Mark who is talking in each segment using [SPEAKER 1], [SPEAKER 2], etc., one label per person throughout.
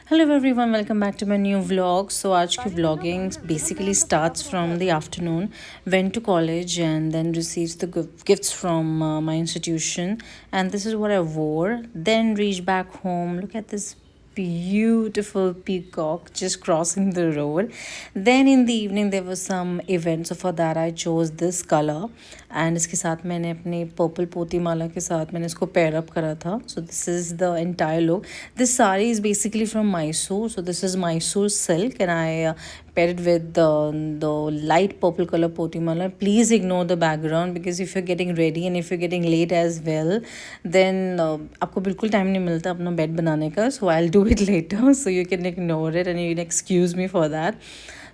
[SPEAKER 1] Hello everyone, welcome back to my new vlog. So आज की vlogging basically starts from the afternoon. Went to college and then received the gifts from my institution, and this is what I wore. Then reached back home. Look at this beautiful peacock just crossing the road. Then in the evening there was some event, so for that I chose this color, and इसके साथ मैंने अपने purple पोती माला के साथ मैंने इसको pair up करा था. So this is the entire look. This sari is basically from Mysore, so this is Mysore silk, and I paired it with the light purple color poti mala. Please ignore the background because if you're getting ready and if you're getting late as well, then आपको बिल्कुल time नहीं मिलता अपना bed बनाने का. So I'll do it later, so you can ignore it and you can excuse me for that.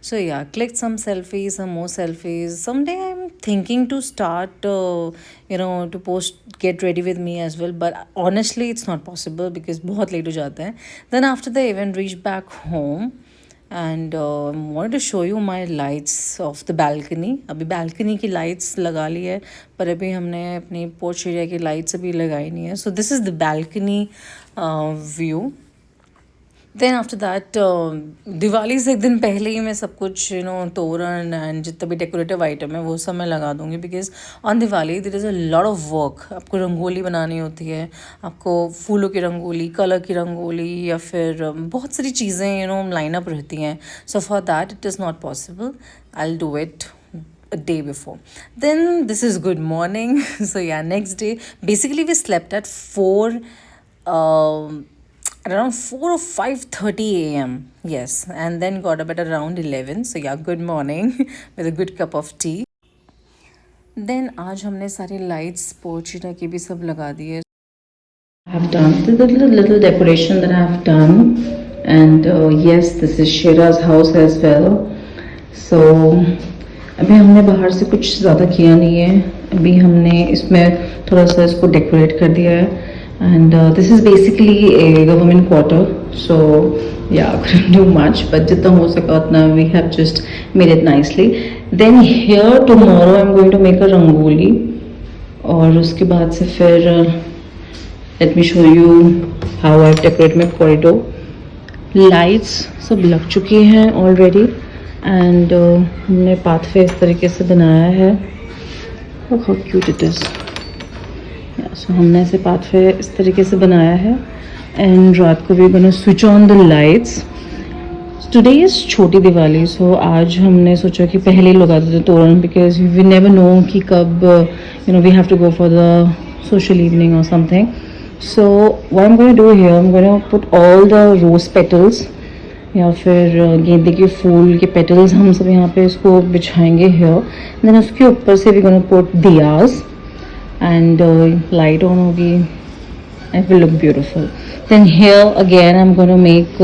[SPEAKER 1] So yeah, clicked some selfies, some more selfies. Someday I'm thinking to start, to post get ready with me as well. But honestly, it's not possible because बहुत late हो जाता है. Then after the event, reached back home and wanted to show you my lights of the balcony. अभी balcony की lights लगा ली है, पर अभी हमने अपनी porch area की lights अभी लगाई नहीं है. So this is the balcony view. Then after that Diwali से एक दिन पहले ही मैं सब कुछ तोरण एंड जितना भी डेकोरेटिव आइटम है वो सब मैं लगा दूंगी because on Diwali there is a lot of work. आपको रंगोली बनानी होती है, आपको फूलों की रंगोली, कलर की रंगोली, या फिर बहुत सारी चीज़ें लाइन अप रहती हैं. So for that it is not possible. I will do it a day before. Then this is good morning. So yeah, next day basically we slept at 4 at around 4 or 5:30 a.m. Yes, and then got up at around 11. So yeah, good morning with a good cup of tea. Then आज हमने सारी lights पोर्चिना की भी सब लगा दी है. I have done the little decoration that I have done, and yes, this is Shira's house as well. So अभी हमने बाहर से कुछ ज़्यादा किया नहीं है. अभी हमने इसमें थोड़ा सा इसको डेकोरेट कर दिया है. And this is basically a government quarter, so yeah, couldn't do much, but jitna ho saka utna we have just made it nicely. Then here tomorrow I'm going to make a rangoli, और उसके बाद से फिर let me show you how I've decorated my corridor. Lights सब लग चुकी हैं already, and हमने pathway इस तरीके से बनाया है. Look how cute it is. सो हमने ऐसे पाथवे इस तरीके से बनाया है. एंड रात को भी gonna switch on the lights. Today is छोटी दिवाली, सो आज हमने सोचा कि पहले ही लगा देते तोरण बिकॉज वी नेवर नो कि कब we have to go for the social evening और something. So what I am going to do here, I am going to put all the rose petals या फिर गेंदे के फूल के पेटल्स हम सब यहाँ पे इसको बिछाएंगे हियर. देन उसके ऊपर से we gonna put diyas and light on hogi. It will look beautiful. Then here again I'm going to make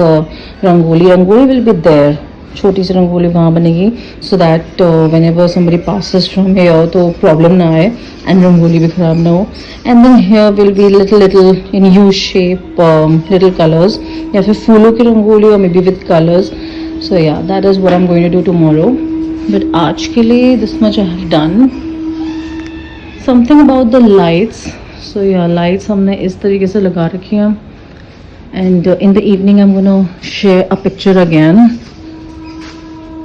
[SPEAKER 1] rangoli. Rangoli will be there, छोटी सी रंगोली वहाँ बनेगी, so that whenever somebody passes from here तो problem ना आए and rangoli भी ख़राब ना हो. And then here will be little in U shape little colors, या फिर फूलों की rangoli or maybe with colors. So yeah, that is what I'm going to do tomorrow. But आज के लिए this much I have done. Something about the lights. So या lights हमने इस तरीके से लगा रखी हैं. And in the evening I am gonna share a picture again.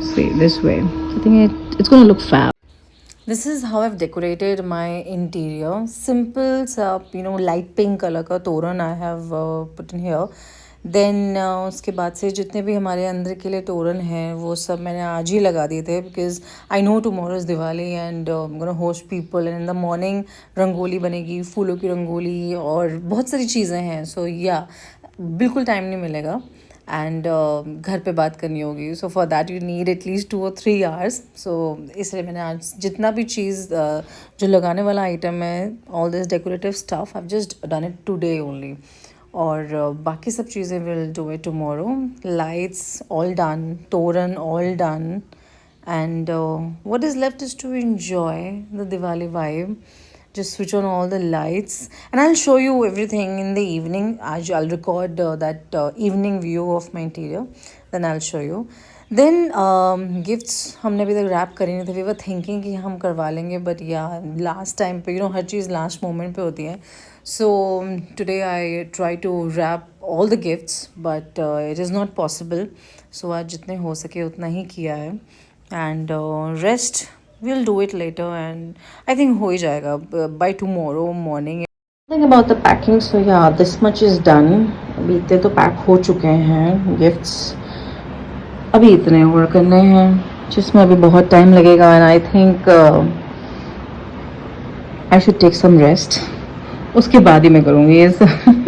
[SPEAKER 1] See this way, I think it's gonna look fab. This is how I've decorated my interior. Simple, light pink color का तोरण I have put in here. Then उसके बाद से जितने भी हमारे अंदर के लिए तोरण हैं वो सब मैंने आज ही लगा दिए थे because I know tomorrow is Diwali and gonna host people and in the morning rangoli बनेगी, फूलों की रंगोली और बहुत सारी चीज़ें हैं. सो या बिल्कुल टाइम नहीं मिलेगा एंड घर पे बात करनी होगी. So for that you need at least 2 or 3 hours. सो इसलिए मैंने आज जितना भी चीज़ जो लगाने वाला आइटम है, all this decorative stuff, I have just done it today only. और बाकी सब चीज़ें will do it tomorrow. Lights all done, toran all done, and what is left is to enjoy the Diwali vibe. Just switch on all the lights and I'll show you everything in the evening. I'll record that evening view of my interior, then I'll show you. Then gifts हमने अभी तक rap करी नहीं थे. We were thinking कि हम करवा लेंगे, बट या लास्ट टाइम पे हर चीज़ लास्ट मोमेंट पे होती है. So today I try to wrap all the gifts, but it is not possible. So आज जितने हो सके उतना ही किया है, and rest we'll do it later, and I think हो ही जाएगा by tomorrow morning. Think about the packing. So yeah, this much is done. अभी इतने तो पैक हो चुके हैं गिफ्ट्स, अभी इतने और करने हैं जिसमें अभी बहुत टाइम लगेगा. And I think I should take some rest, उसके बाद ही मैं करूँगी ये सब.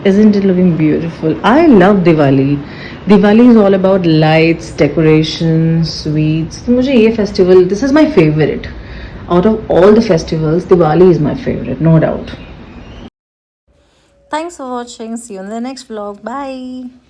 [SPEAKER 1] Isn't it looking beautiful? I love Diwali. Diwali is all about lights, decorations, sweets. तो मुझे ये festival, this is my favorite. Out of all the festivals, Diwali is my favorite, no doubt. Thanks for watching. See you in the next vlog. Bye.